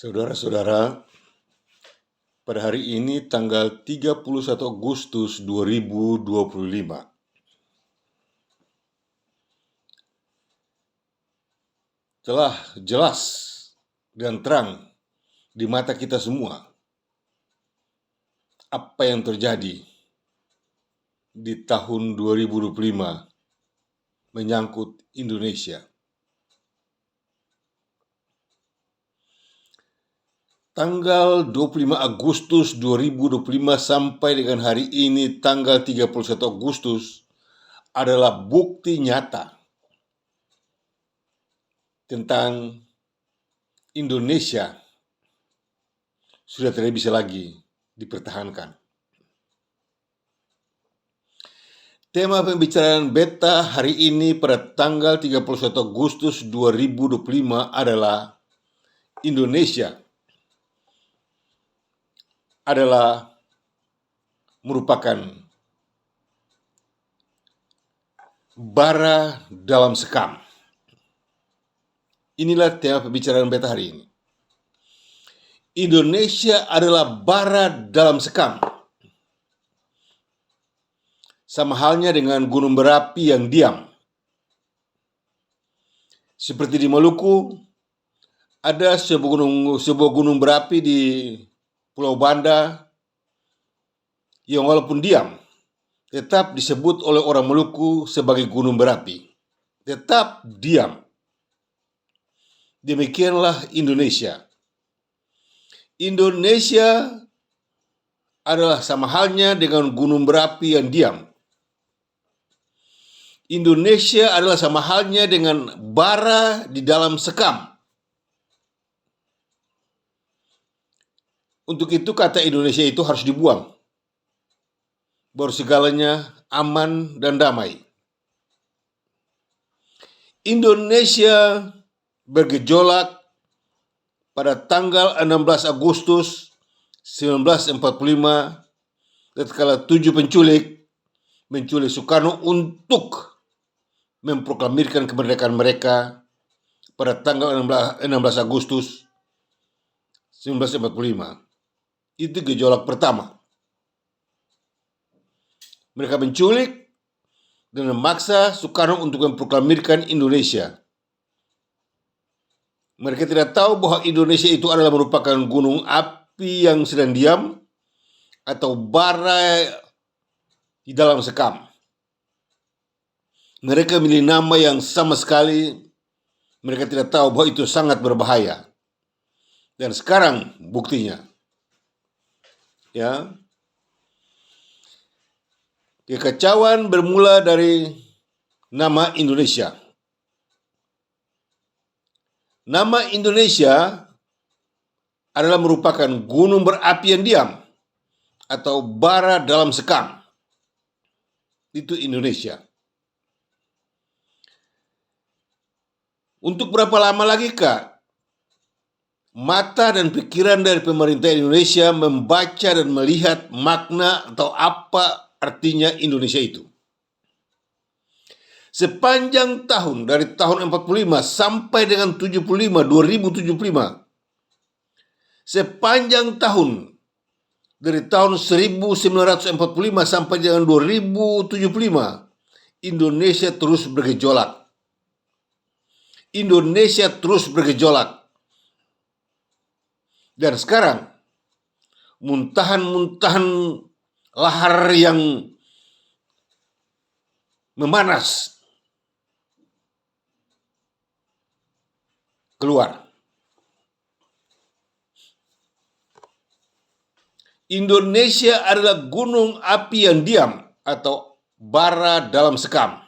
Saudara-saudara, pada hari ini tanggal 31 Agustus 2025, telah jelas dan terang di mata kita semua apa yang terjadi di tahun 2025 menyangkut Indonesia. Tanggal 25 Agustus 2025 sampai dengan hari ini tanggal 31 Agustus adalah bukti nyata tentang Indonesia sudah tidak bisa lagi dipertahankan. Tema pembicaraan beta hari ini pada tanggal 31 Agustus 2025 adalah Indonesia adalah merupakan bara dalam sekam. Inilah tema pembicaraan beta hari ini. Indonesia adalah bara dalam sekam. Sama halnya dengan gunung berapi yang diam. Seperti di Maluku, ada sebuah gunung berapi di Pulau Banda yang walaupun diam, tetap disebut oleh orang Maluku sebagai gunung berapi. Tetap diam. Demikianlah Indonesia. Indonesia adalah sama halnya dengan gunung berapi yang diam. Indonesia adalah sama halnya dengan bara di dalam sekam. Untuk itu kata Indonesia itu harus dibuang. Baru segalanya aman dan damai. Indonesia bergejolak pada tanggal 16 Agustus 1945 tatkala 7 penculik menculik Soekarno untuk memproklamirkan kemerdekaan mereka pada tanggal 16 Agustus 1945. Itu gejolak pertama. Mereka menculik dan memaksa Soekarno untuk memproklamirkan Indonesia. Mereka tidak tahu bahwa Indonesia itu adalah merupakan gunung api yang sedang diam atau bara di dalam sekam. Mereka memilih nama yang sama sekali mereka tidak tahu bahwa itu sangat berbahaya. Dan sekarang buktinya. Ya. Kekacauan bermula dari nama Indonesia. Nama Indonesia adalah merupakan gunung berapi yang diam atau bara dalam sekam. Itu Indonesia. Untuk berapa lama lagi kah mata dan pikiran dari pemerintah Indonesia membaca dan melihat makna atau apa artinya Indonesia itu? Sepanjang tahun, dari tahun 45 sampai dengan 2075, sepanjang tahun, dari tahun 1945 sampai dengan 2075, Indonesia terus bergejolak. Indonesia terus bergejolak. Dan sekarang, muntahan-muntahan lahar yang memanas keluar. Indonesia adalah gunung api yang diam atau bara dalam sekam.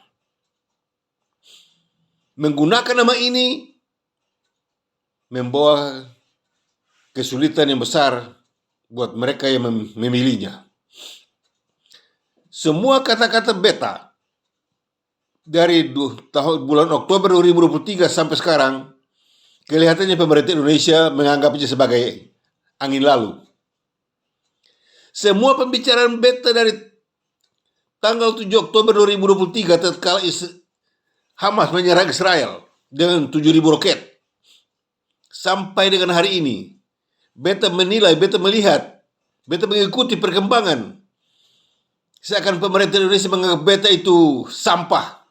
Menggunakan nama ini membawa kesulitan yang besar buat mereka yang memilihnya. Semua kata-kata beta dari bulan Oktober 2023 sampai sekarang, kelihatannya pemerintah Indonesia menganggapnya sebagai angin lalu. Semua pembicaraan beta dari tanggal 7 Oktober 2023 tatkala Hamas menyerang Israel dengan 7.000 roket sampai dengan hari ini beta menilai, beta melihat, beta mengikuti perkembangan. Seakan pemerintah Indonesia menganggap beta itu sampah,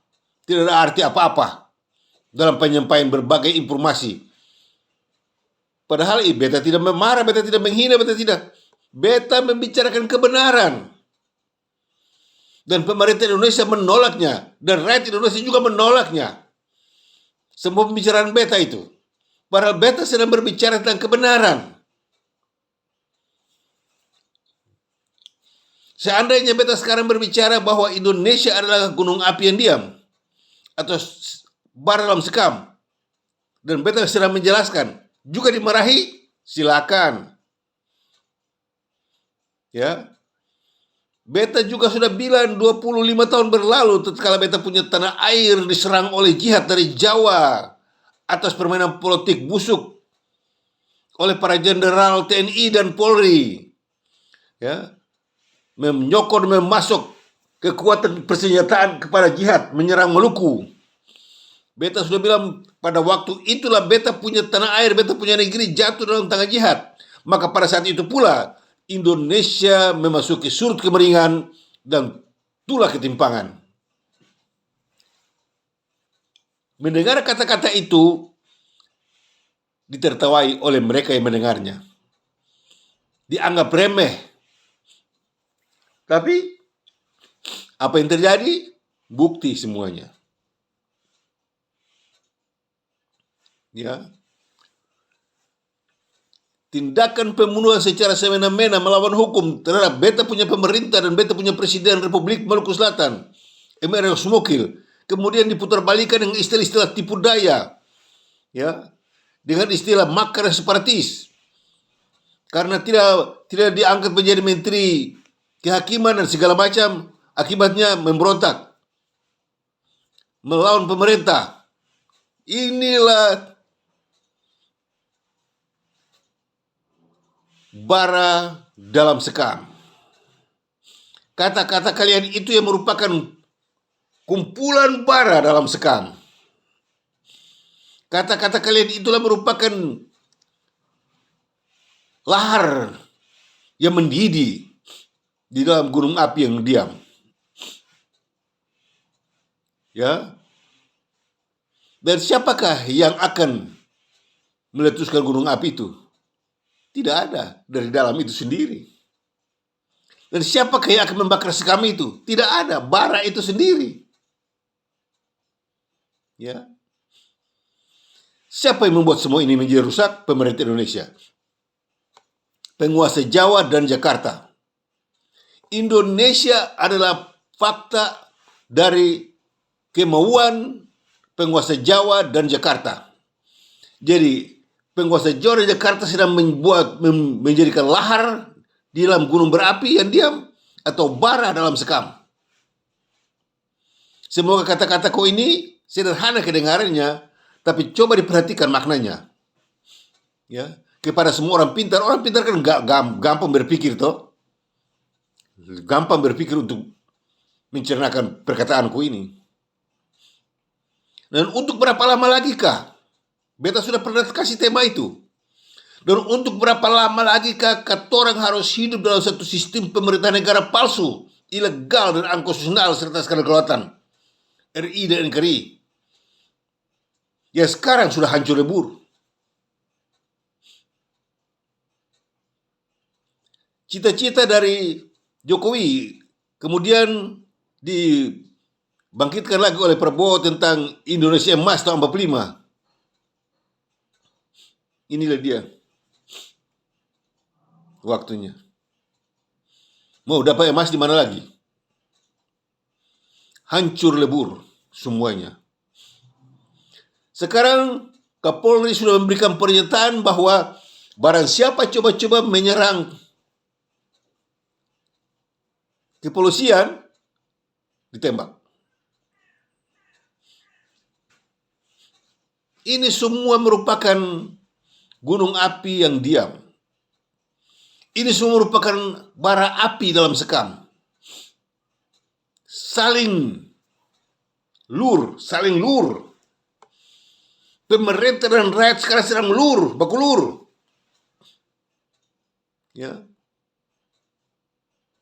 tidak ada arti apa-apa dalam penyampaian berbagai informasi. Padahal beta tidak memarah, beta tidak menghina, beta membicarakan kebenaran. Dan pemerintah Indonesia menolaknya, dan rakyat Indonesia juga menolaknya. Semua pembicaraan beta itu. Padahal beta sedang berbicara tentang kebenaran. Seandainya beta sekarang berbicara bahwa Indonesia adalah gunung api yang diam, atau bara dalam sekam, dan beta sedang menjelaskan, juga dimarahi, silakan. Ya, beta juga sudah bilang 25 tahun berlalu tatkala beta punya tanah air diserang oleh jihad dari Jawa atas permainan politik busuk oleh para jenderal TNI dan Polri. Ya, menyokong, memasuk kekuatan persenjataan kepada jihad, menyerang Maluku. Beta sudah bilang pada waktu itulah beta punya tanah air, beta punya negeri jatuh dalam tangan jihad. Maka pada saat itu pula Indonesia memasuki surut kemeringan dan tulah ketimpangan. Mendengar kata-kata itu ditertawai oleh mereka yang mendengarnya. Dianggap remeh. Tapi apa yang terjadi? Bukti semuanya. Ya. Tindakan pembunuhan secara semena-mena melawan hukum terhadap beta punya pemerintah dan beta punya presiden Republik Maluku Selatan, Emeril Smokil, kemudian diputar-balikan dengan istilah-istilah tipu daya, ya, dengan istilah makar separatis, karena tidak diangkat menjadi menteri kehakiman dan segala macam, akibatnya memberontak, melawan pemerintah. Inilah bara dalam sekam. Kata-kata kalian itu yang merupakan kumpulan bara dalam sekam. Kata-kata kalian itulah merupakan lahar yang mendidih di dalam gunung api yang diam. Ya. Dan siapakah yang akan meletuskan gunung api itu? Tidak ada, dari dalam itu sendiri. Dan siapakah yang akan membakar sekam itu? Tidak ada, bara itu sendiri. Ya. Siapa yang membuat semua ini menjadi rusak? Pemerintah Indonesia. Penguasa Jawa dan Jakarta. Indonesia adalah fakta dari kemauan penguasa Jawa dan Jakarta. Jadi penguasa Jawa dan Jakarta sedang menjadikan lahar di dalam gunung berapi yang diam atau bara dalam sekam. Semoga kata-kataku ini sederhana kedengarannya, tapi coba diperhatikan maknanya. Ya, kepada semua orang pintar kan gampang berpikir toh. Gampang berpikir untuk mencernakan perkataanku ini. Dan untuk berapa lama lagi kah? Beta sudah pernah kasih tema itu. Dan untuk berapa lama lagi kah katorang harus hidup dalam satu sistem pemerintah negara palsu, ilegal dan unkonstitusional serta skandal kelewatan RI dan NKRI. Ya sekarang sudah hancur lebur. Cita-cita dari Jokowi kemudian dibangkitkan lagi oleh Prabowo tentang Indonesia Emas tahun 45. Inilah dia waktunya. Mau dapat emas di mana lagi? Hancur lebur semuanya. Sekarang Kapolri sudah memberikan pernyataan bahwa barang siapa coba-coba menyerang kepolisian, ditembak. Ini semua merupakan gunung api yang diam. Ini semua merupakan bara api dalam sekam. Saling lur. Pemerintah dan rakyat sekarang sedang baku lur. Ya,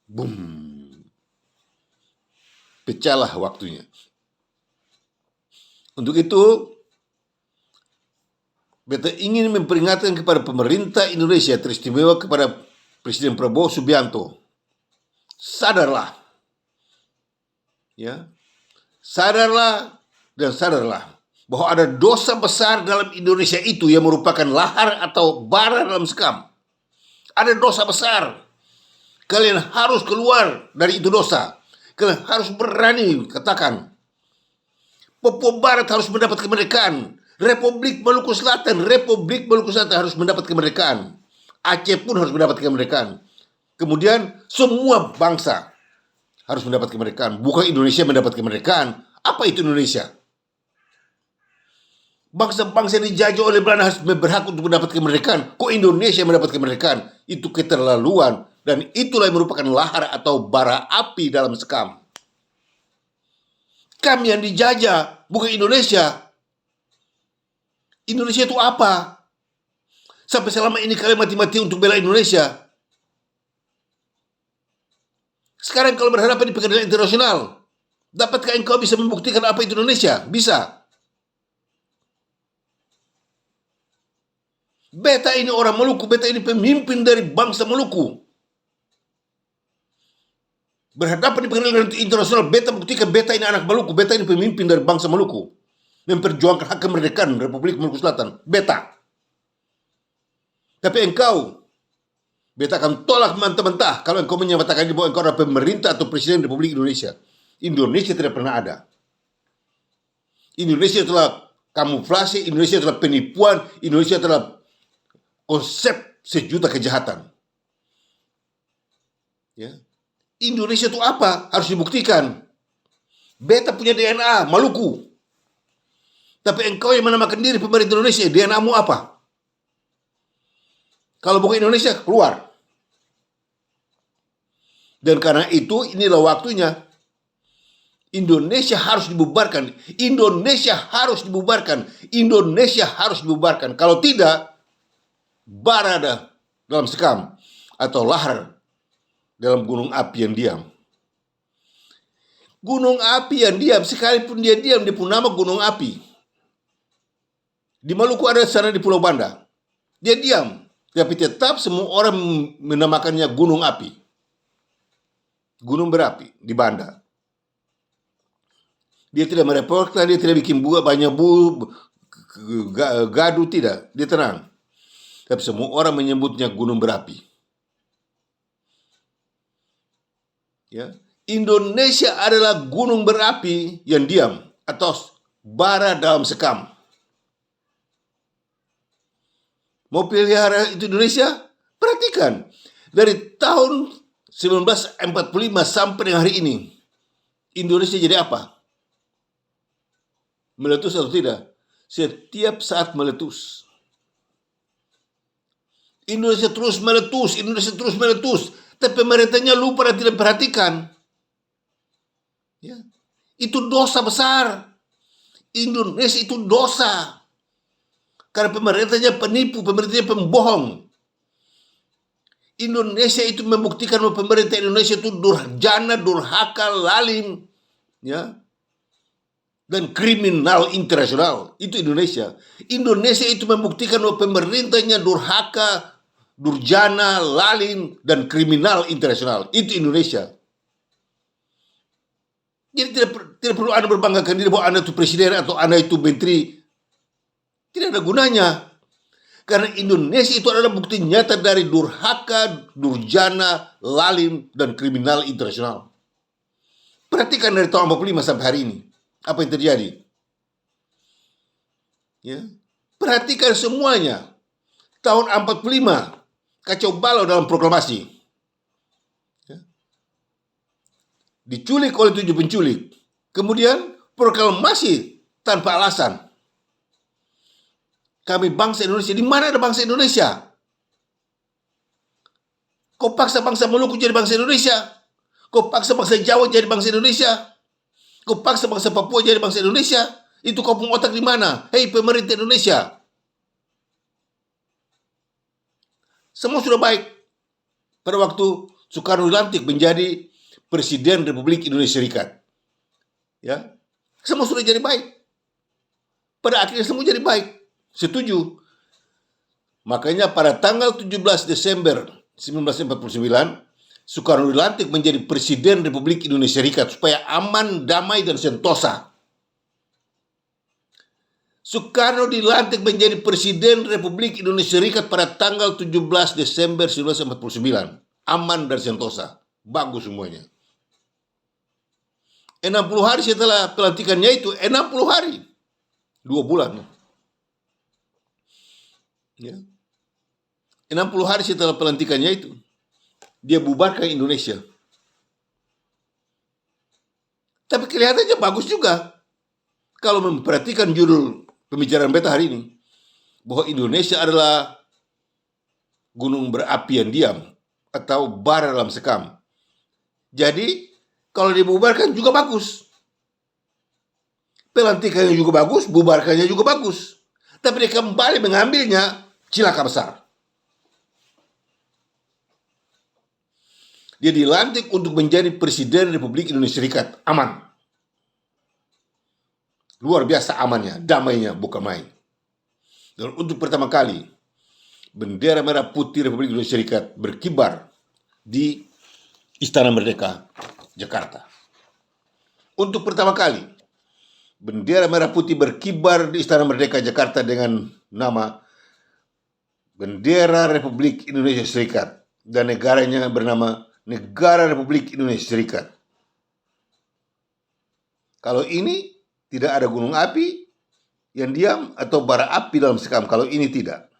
boom, pecahlah waktunya. Untuk itu, beta ingin memperingatkan kepada pemerintah Indonesia, teristimewa kepada Presiden Prabowo Subianto. Sadarlah, ya, sadarlah dan sadarlah bahwa ada dosa besar dalam Indonesia itu yang merupakan lahar atau bara dalam sekam. Ada dosa besar. Kalian harus keluar dari itu dosa. Kalian harus berani katakan. Papua Barat harus mendapat kemerdekaan. Republik Maluku Selatan harus mendapat kemerdekaan. Aceh pun harus mendapat kemerdekaan. Kemudian semua bangsa harus mendapat kemerdekaan. Bukan Indonesia mendapat kemerdekaan. Apa itu Indonesia? Bangsa-bangsa yang dijajah oleh Belanda harus berhak untuk mendapat kemerdekaan. Kok Indonesia mendapat kemerdekaan? Itu keterlaluan. Dan itulah yang merupakan lahar atau bara api dalam sekam. Kami yang dijajah, bukan Indonesia. Indonesia itu apa? Sampai selama ini kalian mati-mati untuk bela Indonesia. Sekarang kalau berhadapan di pengadilan internasional, dapatkah engkau bisa membuktikan apa itu Indonesia? Bisa. Beta ini orang Maluku, beta ini pemimpin dari bangsa Maluku. Berhadapan di pengadilan internasional, beta buktikan beta ini anak Maluku, beta ini pemimpin dari bangsa Maluku. Memperjuangkan hak kemerdekaan Republik Maluku Selatan. Beta. Tapi engkau, beta akan tolak mentah-mentah kalau engkau menyatakan bahwa engkau adalah pemerintah atau presiden Republik Indonesia. Indonesia tidak pernah ada. Indonesia telah kamuflase, Indonesia telah penipuan, Indonesia telah konsep sejuta kejahatan. Ya. Indonesia itu apa? Harus dibuktikan. Beta punya DNA Maluku. Tapi engkau yang menamakan diri pemerintah Indonesia, DNA-mu apa? Kalau bukan Indonesia, keluar. Dan karena itu, inilah waktunya. Indonesia harus dibubarkan. Indonesia harus dibubarkan. Indonesia harus dibubarkan. Kalau tidak, bara dalam sekam atau lahar dalam gunung api yang diam. Gunung api yang diam, sekalipun dia diam, dia pun nama gunung api. Di Maluku ada sana di Pulau Banda. Dia diam. Tapi tetap semua orang menamakannya gunung api. Gunung berapi di Banda. Dia tidak merepotkan, dia tidak bikin banyak gaduh, tidak. Dia tenang. Tapi semua orang menyebutnya gunung berapi. Ya. Indonesia adalah gunung berapi yang diam atau bara dalam sekam. Mau pelihara itu Indonesia? Perhatikan. Dari tahun 1945 sampai dengan hari ini, Indonesia jadi apa? Meletus atau tidak? Setiap saat meletus. Indonesia terus meletus. Tapi pemerintahnya lupa dan tidak perhatikan. Ya. Itu dosa besar. Indonesia itu dosa. Karena pemerintahnya penipu, pemerintahnya pembohong. Indonesia itu membuktikan bahwa pemerintah Indonesia itu durjana, durhaka, lalim, ya, dan kriminal internasional. Itu Indonesia. Indonesia itu membuktikan bahwa pemerintahnya durhaka, durjana, lalim, dan kriminal internasional. Itu Indonesia. Jadi tidak perlu Anda berbanggakan diri bahwa Anda itu presiden atau Anda itu menteri. Tidak ada gunanya. Karena Indonesia itu adalah bukti nyata dari durhaka, durjana, lalim, dan kriminal internasional. Perhatikan dari tahun 45 sampai hari ini. Apa yang terjadi? Ya. Perhatikan semuanya. Tahun 45, kacau balau dalam proklamasi. Ya. Diculik oleh 7 penculik. Kemudian proklamasi tanpa alasan. Kami bangsa Indonesia. Di mana ada bangsa Indonesia? Kau paksa bangsa Maluku jadi bangsa Indonesia? Kau paksa bangsa Jawa jadi bangsa Indonesia? Kau paksa bangsa Papua jadi bangsa Indonesia? Itu kau punya otak di mana? Hei pemerintah Indonesia. Semua sudah baik. pada waktu Soekarno dilantik menjadi Presiden Republik Indonesia Serikat. Ya, semua sudah jadi baik. Pada akhirnya semua jadi baik. Setuju. Makanya pada tanggal 17 Desember 1949, Soekarno dilantik menjadi Presiden Republik Indonesia Serikat supaya aman, damai, dan sentosa. Soekarno dilantik menjadi Presiden Republik Indonesia Serikat pada tanggal 17 Desember 1949. Aman dan sentosa. Bagus semuanya. 60 hari setelah pelantikannya itu, 60 hari. 2 bulan. Ya. 60 hari setelah pelantikannya itu, dia bubarkan Indonesia. Tapi kelihatannya bagus juga. Kalau memperhatikan judul pembicaraan beta hari ini, bahwa Indonesia adalah gunung berapi yang diam atau bara dalam sekam. Jadi, kalau dibubarkan juga bagus. Pelantikannya juga bagus, bubarkannya juga bagus. Tapi dia kembali mengambilnya, cilaka besar. Dia dilantik untuk menjadi Presiden Republik Indonesia Serikat. Aman. Luar biasa amannya, damainya, bukan main. Dan untuk pertama kali, bendera merah putih Republik Indonesia Serikat berkibar di Istana Merdeka, Jakarta. Untuk pertama kali, bendera merah putih berkibar di Istana Merdeka, Jakarta dengan nama Bendera Republik Indonesia Serikat. Dan negaranya bernama Negara Republik Indonesia Serikat. Kalau ini tidak ada gunung api yang diam atau bara api dalam sekam. Kalau ini tidak.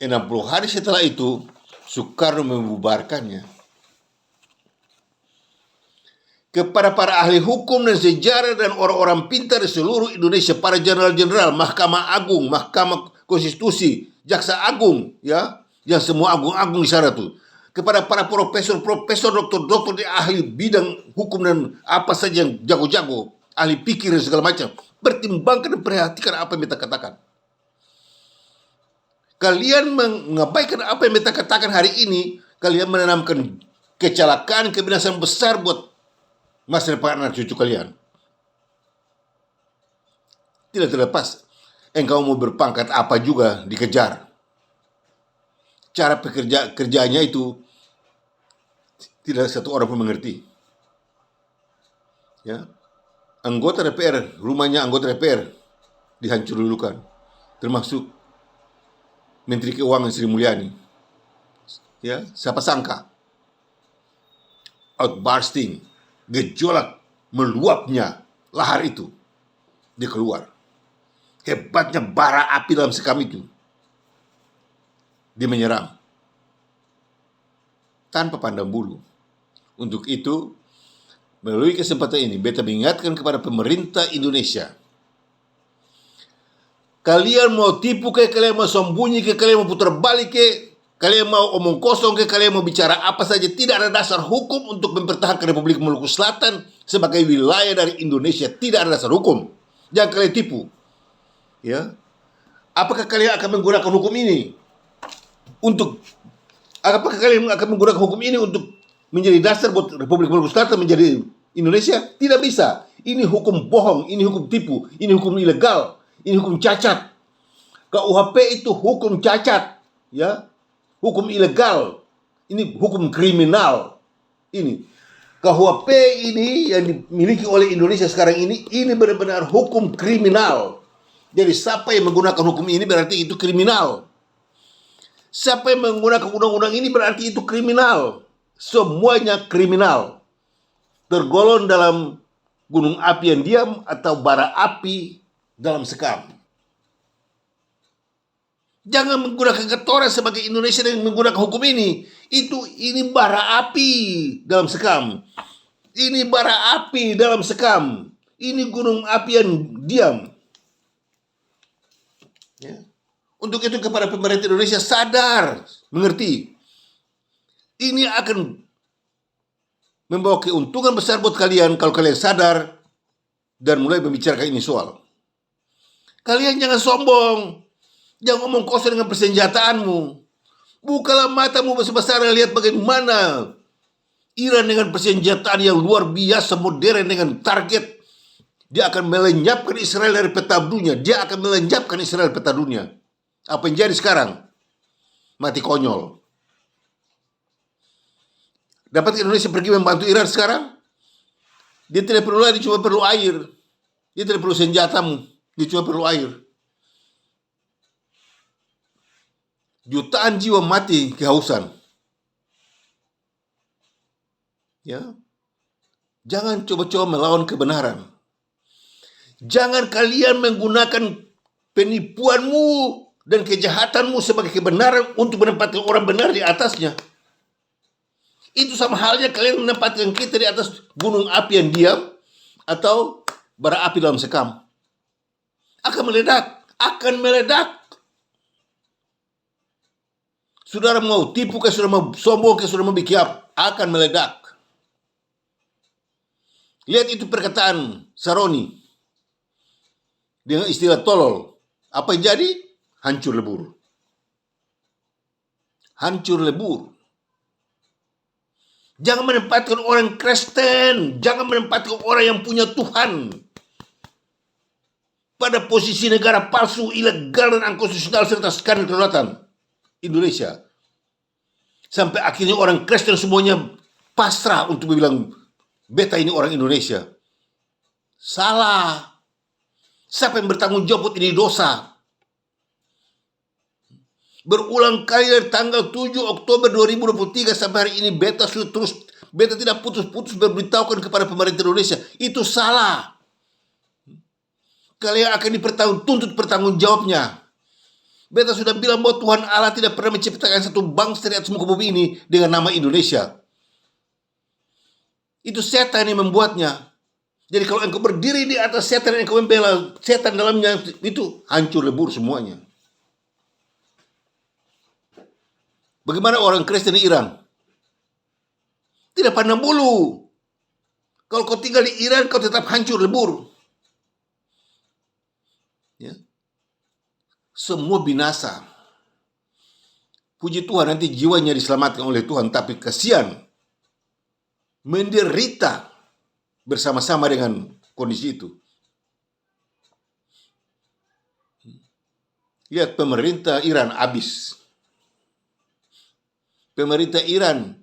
60 hari setelah itu, Soekarno membubarkannya. Kepada para ahli hukum dan sejarah dan orang-orang pintar di seluruh Indonesia, para jenderal-jenderal, Mahkamah Agung, Mahkamah Konstitusi, Jaksa Agung, ya, yang semua agung-agung di sana tuh. Kepada para profesor-profesor, doktor-doktor di ahli bidang hukum dan apa saja yang jago-jago, ahli pikir dan segala macam, pertimbangkan dan perhatikan apa yang kita katakan. Kalian mengabaikan apa yang kita katakan hari ini, kalian menanamkan kecelakaan, kebinasaan besar buat masa depan anak cucu kalian. Tidak terlepas engkau mau berpangkat apa juga dikejar. Cara kerjanya itu tidak satu orang pun mengerti. Ya. Anggota DPR, rumahnya anggota DPR dihancur dulukan. Termasuk Menteri Keuangan Sri Mulyani. Ya, siapa sangka outbursting, gejolak meluapnya lahar itu dia keluar. Hebatnya bara api dalam sekam itu. Dia menyerang tanpa pandang bulu. Untuk itu, melalui kesempatan ini, beta mengingatkan kepada pemerintah Indonesia. Kalian mau tipu ke, kalian mau sembunyi ke, kalian mau putar balik ke, kalian mau omong kosong ke, kalian mau bicara apa saja, tidak ada dasar hukum untuk mempertahankan Republik Maluku Selatan sebagai wilayah dari Indonesia. Tidak ada dasar hukum. Jangan kalian tipu. Ya. Apakah kalian akan menggunakan hukum ini apakah kalian akan menggunakan hukum ini untuk menjadi dasar buat Republik Maluku Selatan menjadi Indonesia? Tidak bisa. Ini hukum bohong, ini hukum tipu, ini hukum ilegal, ini hukum cacat. KUHP itu hukum cacat, ya. Hukum ilegal. Ini hukum kriminal. Ini KUHP ini yang dimiliki oleh Indonesia sekarang ini benar-benar hukum kriminal. Jadi siapa yang menggunakan hukum ini berarti itu kriminal. Siapa yang menggunakan undang-undang ini berarti itu kriminal. Semuanya kriminal. Tergolong dalam gunung api yang diam atau bara api dalam sekam. Jangan menggunakan ketoran sebagai Indonesia dan menggunakan hukum ini. Ini bara api dalam sekam. Ini bara api dalam sekam. Ini gunung api yang diam. Ya. Untuk itu kepada pemerintah Indonesia sadar, mengerti. Ini akan membawa keuntungan besar buat kalian kalau kalian sadar dan mulai membicarakan ini soal. Kalian jangan sombong. Jangan ngomong kosong dengan persenjataanmu. Bukalah matamu besar-besar, lihat bagaimana Iran dengan persenjataan yang luar biasa modern dengan target. Dia akan melenyapkan Israel dari peta dunia. Dia akan melenyapkan Israel dari peta dunia. Apa yang jadi sekarang? Mati konyol. Dapat Indonesia pergi membantu Iran sekarang? Dia tidak perlu lagi, cuma perlu air. Dia tidak perlu senjatamu. Dia cuma perlu air. Jutaan jiwa mati kehausan. Ya, jangan coba-coba melawan kebenaran. Jangan kalian menggunakan penipuanmu dan kejahatanmu sebagai kebenaran untuk menempatkan orang benar di atasnya. Itu sama halnya kalian menempatkan kita di atas gunung api yang diam atau bara api dalam sekam. Akan meledak, akan meledak. Saudara mau tipu, saudara mau sombong, saudara mau bikiap, akan meledak. Lihat itu perkataan Saroni dengan istilah tolol. Apa yang jadi? Hancur lebur. Hancur lebur. Jangan menempatkan orang Kristen, jangan menempatkan orang yang punya Tuhan pada posisi negara palsu, ilegal dan unkonstitusional serta skandal kedaulatan Indonesia. Sampai akhirnya orang Kristen semuanya pasrah untuk bilang, beta ini orang Indonesia. Salah. Siapa yang bertanggung jawab buat ini dosa? Berulang kali dari tanggal 7 Oktober 2023 sampai hari ini beta tidak putus-putus memberitahukan kepada pemerintah Indonesia. Itu salah. Kalian akan tuntut bertanggung jawabnya. Beta sudah bilang bahwa Tuhan Allah tidak pernah menciptakan satu bangsa di atas muka bumi ini dengan nama Indonesia. Itu setan yang membuatnya. Jadi kalau engkau berdiri di atas setan dan engkau membela setan dalamnya, itu hancur lebur semuanya. Bagaimana orang Kristen di Iran? Tidak pandang bulu. Kalau kau tinggal di Iran, kau tetap hancur lebur. Ya. Semua binasa. Puji Tuhan nanti jiwanya diselamatkan oleh Tuhan, tapi kasihan menderita bersama-sama dengan kondisi itu. Lihat pemerintah Iran habis. Pemerintah Iran,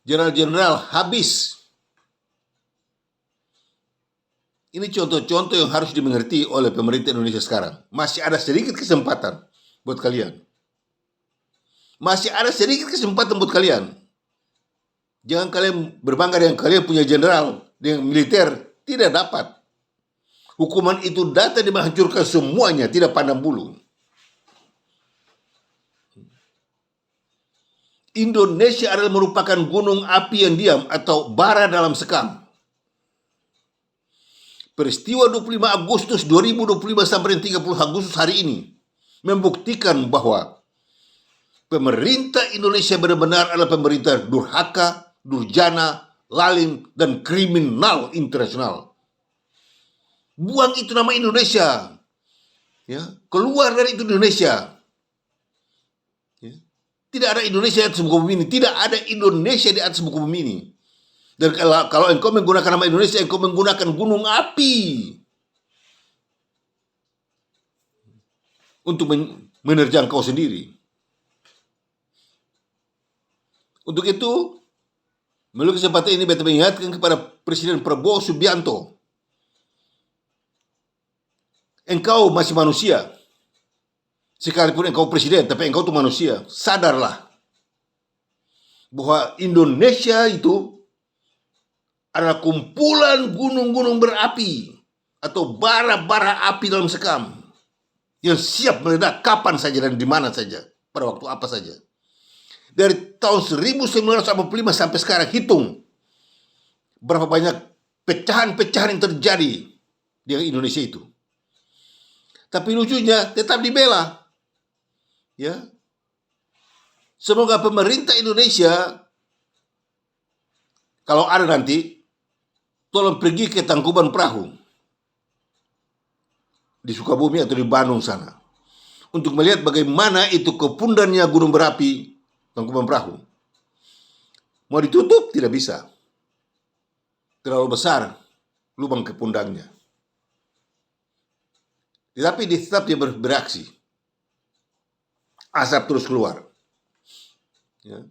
jenderal-jenderal habis. Ini contoh-contoh yang harus dimengerti oleh pemerintah Indonesia sekarang. Masih ada sedikit kesempatan buat kalian. Masih ada sedikit kesempatan buat kalian. Jangan kalian berbangga dengan kalian punya jenderal, dengan militer. Tidak dapat. Hukuman itu datang dan menghancurkan semuanya, tidak pandang bulu. Indonesia adalah merupakan gunung api yang diam atau bara dalam sekam. Peristiwa 25 Agustus 2025 sampai 30 Agustus hari ini membuktikan bahwa pemerintah Indonesia benar-benar adalah pemerintah durhaka, durjana, lalim, dan kriminal internasional. Buang itu nama Indonesia. Ya, keluar dari itu Indonesia. Ya. Tidak ada Indonesia di atas muka bumi ini. Tidak ada Indonesia di atas muka bumi ini. Dan kalau engkau menggunakan nama Indonesia, engkau menggunakan gunung api untuk menerjang kau sendiri. Untuk itu, melalui kesempatan ini beta mengingatkan kepada Presiden Prabowo Subianto, engkau masih manusia. Sekalipun engkau presiden, tapi engkau itu manusia. Sadarlah bahwa Indonesia itu adalah kumpulan gunung-gunung berapi atau bara-bara api dalam sekam yang siap meledak kapan saja dan di mana saja, pada waktu apa saja. Dari tahun 1945 sampai sekarang, hitung berapa banyak pecahan-pecahan yang terjadi di Indonesia itu. Tapi lucunya tetap dibela. Ya. Semoga pemerintah Indonesia kalau ada nanti, tolong pergi ke Tangkuban Perahu di Sukabumi atau di Bandung sana untuk melihat bagaimana itu kepundannya gunung berapi Tangkuban Perahu. Mau ditutup tidak bisa. Terlalu besar lubang ke pundaknya. Tetapi tetap dia beraksi. Asap terus keluar. Ya.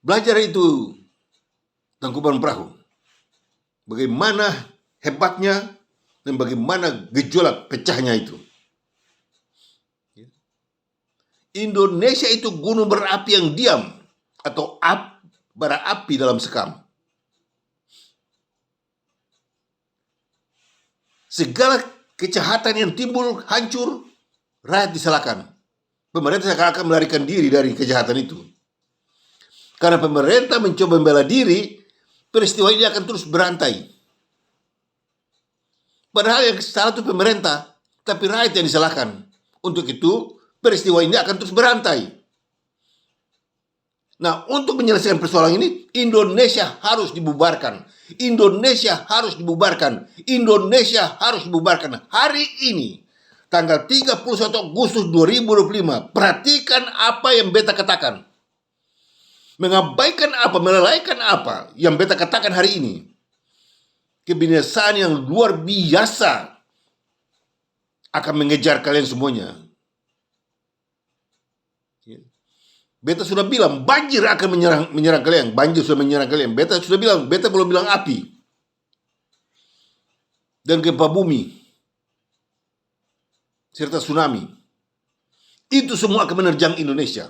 Belajar itu Tangkuban Perahu. Bagaimana hebatnya dan bagaimana gejolak pecahnya itu. Indonesia itu gunung berapi yang diam atau bara api dalam sekam. Segala kejahatan yang timbul hancur, rakyat disalahkan. Pemerintah akan melarikan diri dari kejahatan itu. Karena pemerintah mencoba membela diri, peristiwa ini akan terus berantai. Padahal yang salah itu pemerintah, tapi rakyat yang disalahkan. Untuk itu, peristiwa ini akan terus berantai. Nah, untuk menyelesaikan persoalan ini, Indonesia harus dibubarkan. Indonesia harus dibubarkan. Indonesia harus dibubarkan. Hari ini, tanggal 31 Agustus 2025, perhatikan apa yang beta katakan. Mengabaikan apa, melalaikan apa yang beta katakan hari ini. Kebinasaan yang luar biasa akan mengejar kalian semuanya. Beta sudah bilang banjir akan menyerang kalian. Banjir sudah menyerang kalian. Beta sudah bilang, beta belum bilang api dan gempa bumi serta tsunami. Itu semua akan menerjang Indonesia.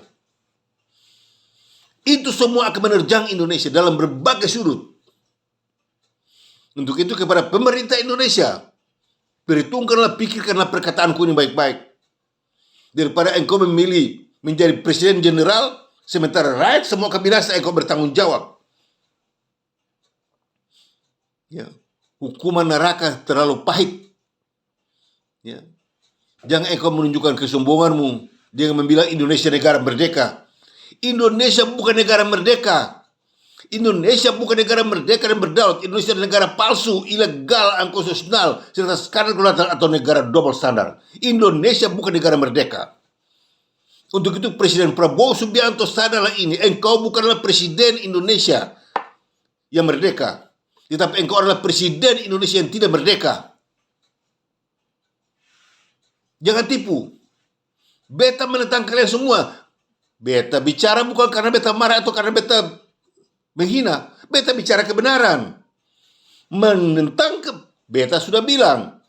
Itu semua akan menerjang Indonesia dalam berbagai sudut. Untuk itu kepada pemerintah Indonesia, perhitungkanlah, pikirkanlah perkataanku ini baik-baik. Daripada engkau memilih menjadi presiden jenderal, sementara rakyat semua akan binasa, engkau bertanggung jawab. Ya. Hukuman neraka terlalu pahit. Ya. Jangan engkau menunjukkan kesombonganmu dengan membilang Indonesia negara merdeka. Indonesia bukan negara merdeka. Indonesia bukan negara merdeka dan berdaulat. Indonesia adalah negara palsu, ilegal, unkonstitusional, serta skandal kelautan atau negara double standar. Indonesia bukan negara merdeka. Untuk itu Presiden Prabowo Subianto sadarlah ini. Engkau bukanlah presiden Indonesia yang merdeka, tetapi engkau adalah presiden Indonesia yang tidak merdeka. Jangan tipu. Beta menentang kalian semua. Beta bicara bukan karena beta marah atau karena beta menghina. Beta bicara kebenaran. Menentang beta sudah bilang,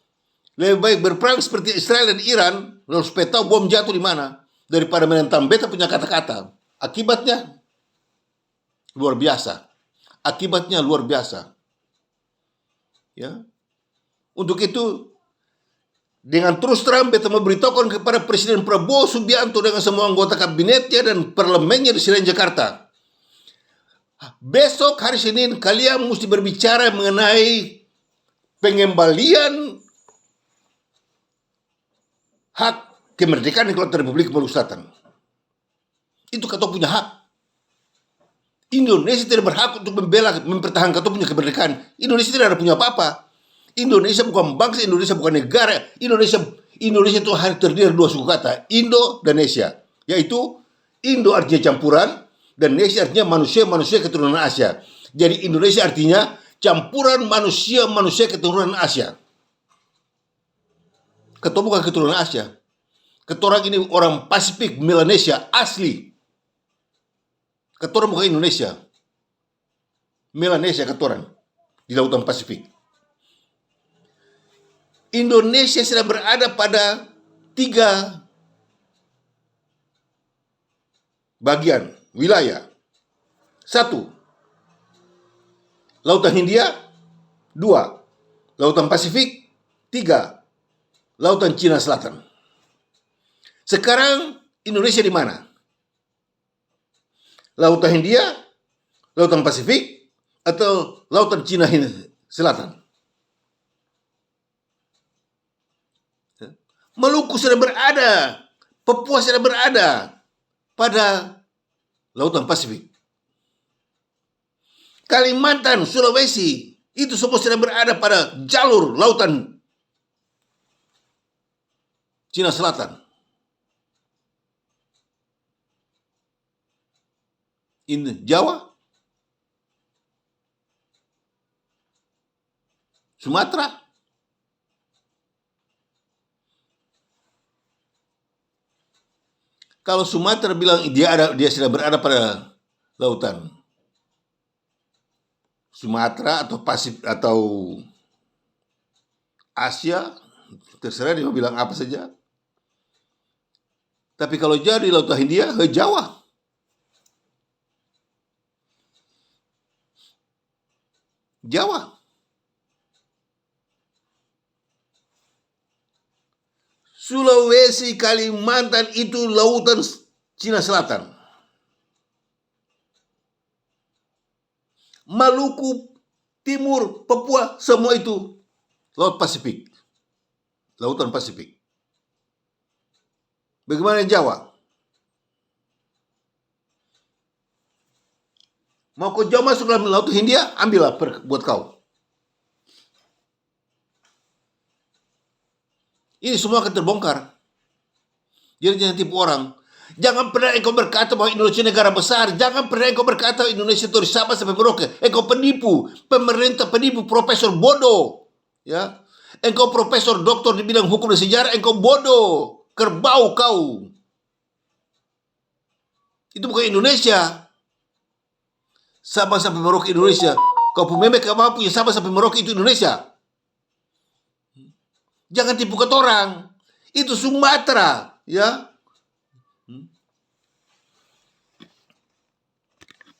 lebih baik berperang seperti Israel dan Iran, lalu supaya tahu bom jatuh di mana, daripada menentang beta punya kata-kata. Akibatnya luar biasa. Akibatnya luar biasa. Ya. Untuk itu, dengan terus terang beta memberitahukan kepada Presiden Prabowo Subianto dengan semua anggota kabinetnya dan parlemennya di Senayan Jakarta. Besok hari Senin kalian mesti berbicara mengenai pengembalian hak kemerdekaan di Kelautan Republik Maluku Selatan. Itu kata punya hak. Indonesia tidak berhak untuk membela, mempertahankan punya kemerdekaan. Indonesia tidak ada punya apa-apa. Indonesia bukan bangsa, Indonesia bukan negara. Indonesia itu hanya terdiri dari dua suku kata, Indo dan Nesia. Yaitu Indo artinya campuran dan Nesia artinya manusia keturunan Asia. Jadi Indonesia artinya campuran manusia keturunan Asia. Ketua bukan keturunan Asia. Ketorang ini orang Pasifik Melanesia asli. Ketorang bukan Indonesia. Melanesia ketorang di Lautan Pasifik. Indonesia sedang berada pada 3 bagian wilayah. 1, Lautan Hindia. 2, Lautan Pasifik. 3, Lautan Cina Selatan. Sekarang Indonesia di mana? Lautan Hindia, Lautan Pasifik, atau Lautan Cina Selatan? Maluku sedang berada, Papua sedang berada pada Lautan Pasifik. Kalimantan, Sulawesi, itu semua sedang berada pada jalur Lautan Cina Selatan. Jawa, Sumatera. Kalau Sumatera bilang dia sudah berada pada lautan Sumatera atau Pasifik atau Asia, terserah dia mau bilang apa saja. Tapi kalau jadi lautan Hindia, Jawa. Jawa. Sulawesi, Kalimantan itu lautan Cina Selatan. Maluku, Timur, Papua, semua itu Laut Pasifik. Lautan Pasifik. Bagaimana Jawa? Mau kau jauh masuk dalam Laut Hindia, ambillah buat kau. Ini semua akan terbongkar. Jadi jangan tipu orang. Jangan pernah engkau berkata bahwa Indonesia negara besar. Jangan pernah engkau berkata Indonesia itu dari Sabah sampai Merauke. Engkau penipu, pemerintah penipu, profesor bodoh. Ya, engkau profesor doktor di bidang hukum dan sejarah, engkau bodoh, kerbau kau. Itu bukan Indonesia. Sabah sampai Merauke Indonesia. Kau memek apa punya Sabah sampai Merauke itu Indonesia. Jangan tipu kata orang. Itu Sumatera, ya.